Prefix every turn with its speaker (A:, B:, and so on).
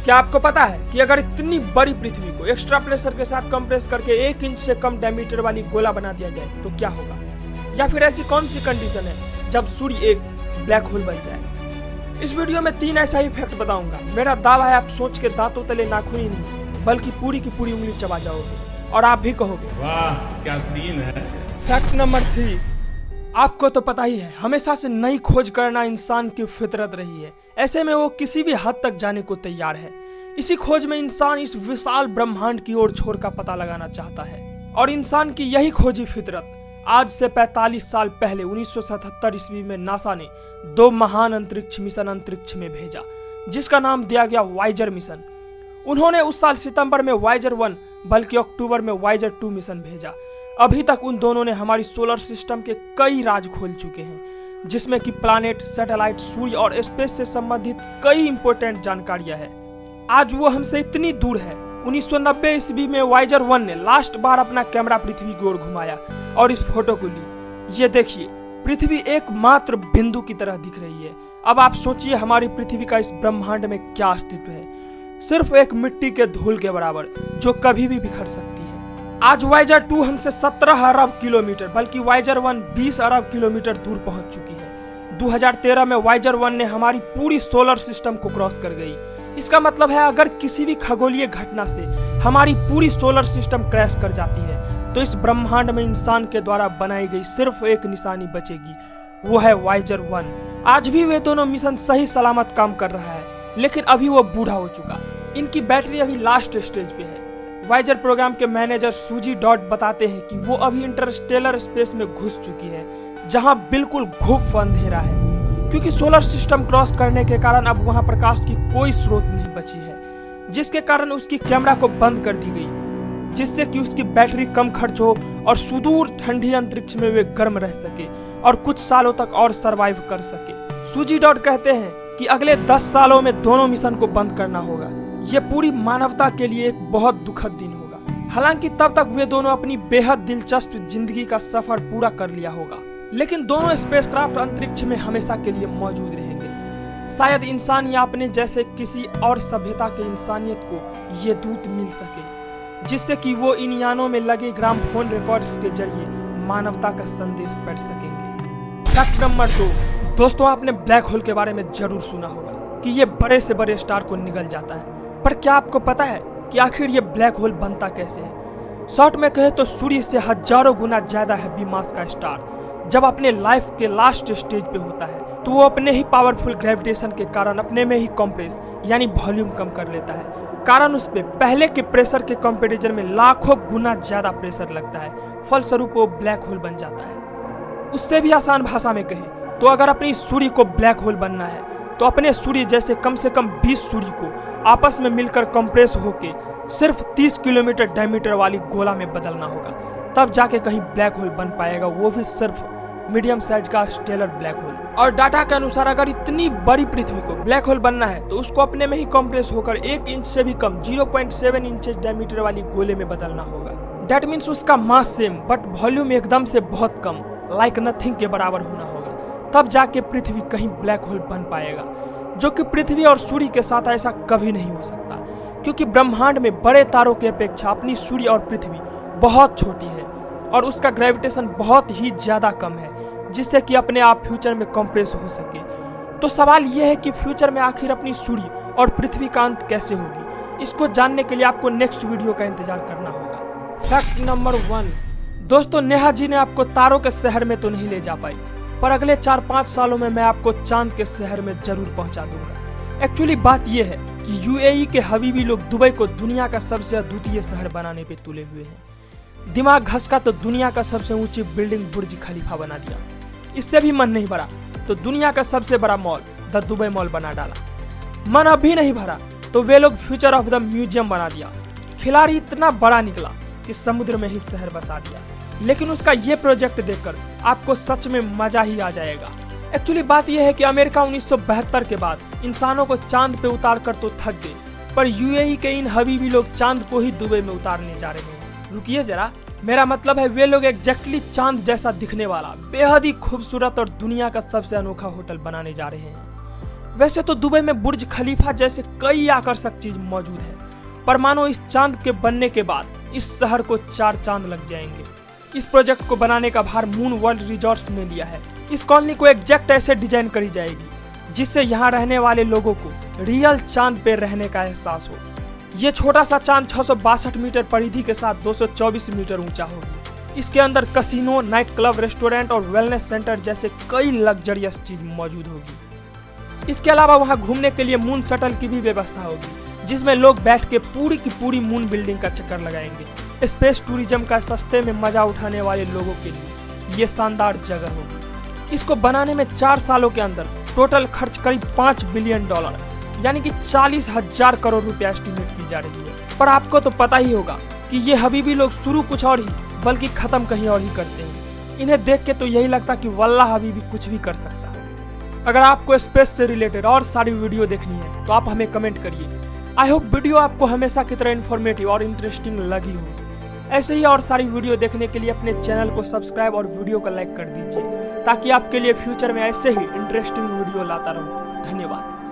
A: क्या आपको पता है कि अगर इतनी बड़ी पृथ्वी को एक्स्ट्रा प्रेशर के साथ कंप्रेस करके 1 इंच से कम डायमीटर वाली गोला बना दिया जाए तो क्या होगा? या फिर ऐसी कौन सी कंडीशन है जब सूर्य एक ब्लैक होल बन जाए? इस वीडियो में 3 ऐसा ही फैक्ट बताऊंगा। मेरा दावा है आप सोच के दांतों तले नाखून ही नहीं बल्कि पूरी की पूरी उंगली चबा जाओगे और आप भी कहोगे
B: वाह क्या सीन है।
A: फैक्ट नंबर 3, आपको तो पता ही है हमेशा से नई खोज करना इंसान की फितरत रही है। ऐसे में वो किसी भी हद तक जाने को तैयार है। इसी खोज में इंसान इस विशाल ब्रह्मांड की ओर छोर का पता लगाना चाहता है और इंसान की यही खोजी फितरत आज से 45 साल पहले 1977 ईस्वी में नासा ने 2 महान अंतरिक्ष मिशन अंतरिक्ष में भेजा जिसका नाम दिया गया वायेजर मिशन। उन्होंने उस साल सितंबर में वायेजर 1 बल्कि अक्टूबर में वायेजर 2 मिशन भेजा। अभी तक उन दोनों ने हमारी सोलर सिस्टम के कई राज खोल चुके हैं जिसमें कि प्लैनेट, सैटेलाइट, सूर्य और स्पेस से संबंधित कई इंपॉर्टेंट जानकारियां हैं। आज वो हमसे इतनी दूर है। 1990 ईस्वी में वायेजर 1 ने लास्ट बार अपना कैमरा पृथ्वी की ओर घुमाया और इस फोटो को ली। ये देखिए, पृथ्वी एकमात्र बिंदु की तरह दिख रही है। अब आप सोचिए हमारी पृथ्वी का इस ब्रह्मांड में क्या अस्तित्व है? सिर्फ एक मिट्टी के धूल के बराबर जो कभी भी बिखर सकती है। आज वायेजर 2 हमसे 17 अरब किलोमीटर बल्कि वायेजर 1 20 अरब किलोमीटर दूर पहुंच चुकी है। 2013 में वायेजर 1 ने हमारी पूरी सोलर सिस्टम को क्रॉस कर गई। इसका मतलब है अगर किसी भी खगोलीय घटना से हमारी पूरी सोलर सिस्टम क्रैश कर जाती है तो इस ब्रह्मांड में इंसान के द्वारा बनाई गई सिर्फ एक निशानी बचेगी, वो है वायेजर 1। आज भी वे दोनों मिशन सही सलामत काम कर रहा है लेकिन अभी वो बूढ़ा हो चुका। इनकी बैटरी अभी लास्ट स्टेज पे है। वायेजर प्रोग्राम के मैनेजर सूजी डॉट बताते हैं कि वो अभी इंटरस्टेलर स्पेस में घुस चुकी है जहां बिल्कुल घुप अंधेरा है क्योंकि सोलर सिस्टम क्रॉस करने के कारण अब वहां प्रकाश की कोई स्रोत नहीं बची है, जिसके कारण उसकी कैमरा को बंद कर दी गई जिससे कि उसकी बैटरी कम खर्च हो और सुदूर ठंडी अंतरिक्ष में वे गर्म रह सके और कुछ सालों तक और सरवाइव कर सके। सूजी डॉट कहते हैं कि अगले 10 सालों में दोनों मिशन को बंद करना होगा। ये पूरी मानवता के लिए एक बहुत दुखद दिन होगा। हालांकि तब तक वे दोनों अपनी बेहद दिलचस्प जिंदगी का सफर पूरा कर लिया होगा लेकिन दोनों स्पेसक्राफ्ट अंतरिक्ष में हमेशा के लिए मौजूद रहेंगे। शायद इंसान या अपने जैसे किसी और सभ्यता के इंसानियत को ये दूत मिल सके जिससे कि वो इन यानों में लगे ग्रामोफोन रिकॉर्ड्स के जरिए मानवता का संदेश पढ़ सकेंगे। फैक्ट नंबर 2, दोस्तों आपने ब्लैक होल के बारे में जरूर सुना होगा कि ये बड़े से बड़े स्टार को निगल जाता है, पर क्या आपको पता है कि आखिर ये ब्लैक होल बनता कैसे है? शॉर्ट में कहे तो सूर्य से हजारों गुना ज्यादा हैवी मास का स्टार जब अपने लाइफ के लास्ट स्टेज पे होता है तो वो अपने ही पावरफुल ग्रेविटेशन के कारण अपने में ही कंप्रेस यानी वॉल्यूम कम कर लेता है। कारण उस पे पहले के प्रेशर के कंपैरिजन में लाखों गुना ज्यादा प्रेशर लगता है। फलस्वरूप वो ब्लैक होल बन जाता है। उससे भी आसान भाषा में कहे तो अगर अपनी सूर्य को ब्लैक होल बनना है तो अपने सूर्य जैसे कम से कम 20 सूर्य को आपस में मिलकर कंप्रेस होके सिर्फ 30 किलोमीटर डायमीटर वाली गोला में बदलना होगा, तब जाके कहीं ब्लैक होल बन पाएगा, वो भी सिर्फ मीडियम साइज का स्टेलर ब्लैक होल। और डाटा के अनुसार अगर इतनी बड़ी पृथ्वी को ब्लैक होल बनना है तो उसको अपने में ही कंप्रेस होकर 1 इंच से भी कम 0.7 इंचेस डायमीटर वाली गोले में बदलना होगा। दैट मीन्स उसका मास सेम बट वॉल्यूम एकदम से बहुत कम लाइक नथिंग के बराबर होना होगा, तब जाके पृथ्वी कहीं ब्लैक होल बन पाएगा, जो कि पृथ्वी और सूर्य के साथ ऐसा कभी नहीं हो सकता क्योंकि ब्रह्मांड में बड़े तारों की अपेक्षा अपनी सूर्य और पृथ्वी बहुत छोटी है और उसका ग्रेविटेशन बहुत ही ज्यादा कम है जिससे कि अपने आप फ्यूचर में कंप्रेस हो सके। तो सवाल यह है कि फ्यूचर में आखिर अपनी सूर्य और पृथ्वी का अंत कैसे होगी? इसको जानने के लिए आपको नेक्स्ट वीडियो का इंतजार करना होगा। फैक्ट नंबर 1, दोस्तों नेहा जी ने आपको तारों के शहर में तो नहीं ले जा पाई पर अगले 4-5 सालों में मैं आपको चांद के शहर में जरूर पहुंचा दूंगा। एक्चुअली बात यह है कि यूएई के हबीबी लोग दुबई को दुनिया का सबसे अद्वितीय शहर बनाने पे तुले हुए हैं। दिमाग घसका तो दुनिया का सबसे ऊंची बिल्डिंग बुर्ज खलीफा बना दिया। इससे भी मन नहीं भरा तो दुनिया का सबसे बड़ा मॉल द दुबई मॉल बना डाला। मन अब भी नहीं भरा तो वे लोग फ्यूचर ऑफ द म्यूजियम बना दिया। खिलाड़ी इतना बड़ा निकला कि समुद्र में ही शहर बसा दिया। लेकिन उसका ये प्रोजेक्ट देखकर आपको सच में मजा ही आ जाएगा। एक्चुअली बात यह है कि अमेरिका 1972 के बाद इंसानों को चांद पे उतार कर तो थक गए, पर यूएई के इन हबीबी लोग चांद को ही दुबई में उतारने जा रहे हैं। रुकिए जरा, मेरा मतलब है वे लोग एग्जैक्टली चांद जैसा दिखने वाला बेहद ही खूबसूरत और दुनिया का सबसे अनोखा होटल बनाने जा रहे हैं। वैसे तो दुबई में बुर्ज खलीफा जैसे कई आकर्षक चीज मौजूद है, पर मानो इस चांद के बनने के बाद इस शहर को 4 चांद लग जाएंगे। इस प्रोजेक्ट को बनाने का भार मून वर्ल्ड रिजॉर्ट्स ने लिया है। इस कॉलोनी को एग्जैक्ट ऐसे डिजाइन करी जाएगी जिससे यहाँ रहने वाले लोगों को रियल चांद पे रहने का एहसास हो। ये छोटा सा चांद 662 मीटर परिधि के साथ 224 मीटर ऊंचा होगी। इसके अंदर कसिनो, नाइट क्लब, रेस्टोरेंट और वेलनेस सेंटर जैसे कई लग्जरियस चीज मौजूद होगी। इसके अलावा वहाँ घूमने के लिए मून शटल की भी व्यवस्था होगी, जिसमें लोग बैठ के पूरी की पूरी मून बिल्डिंग का चक्कर लगाएंगे। स्पेस टूरिज्म का सस्ते में मजा उठाने वाले लोगों के लिए ये शानदार जगह होगी। इसको बनाने में 4 सालों के अंदर टोटल खर्च करीब $5 बिलियन यानी कि 40,000 करोड़ रुपया एस्टिमेट की जा रही है। पर आपको तो पता ही होगा कि ये हबीबी लोग शुरू कुछ और ही बल्कि खत्म कहीं और ही करते हैं। इन्हें देख के तो यही लगता कि वल्लाह हबीबी कुछ भी कर सकता है। अगर आपको स्पेस से रिलेटेड और सारी वीडियो देखनी है तो आप हमें कमेंट करिए। आई होप वीडियो आपको हमेशा की तरह इन्फॉर्मेटिव और इंटरेस्टिंग लगी होगी। ऐसे ही और सारी वीडियो देखने के लिए अपने चैनल को सब्सक्राइब और वीडियो को लाइक कर दीजिए, ताकि आपके लिए फ्यूचर में ऐसे ही इंटरेस्टिंग वीडियो लाता रहूं। धन्यवाद।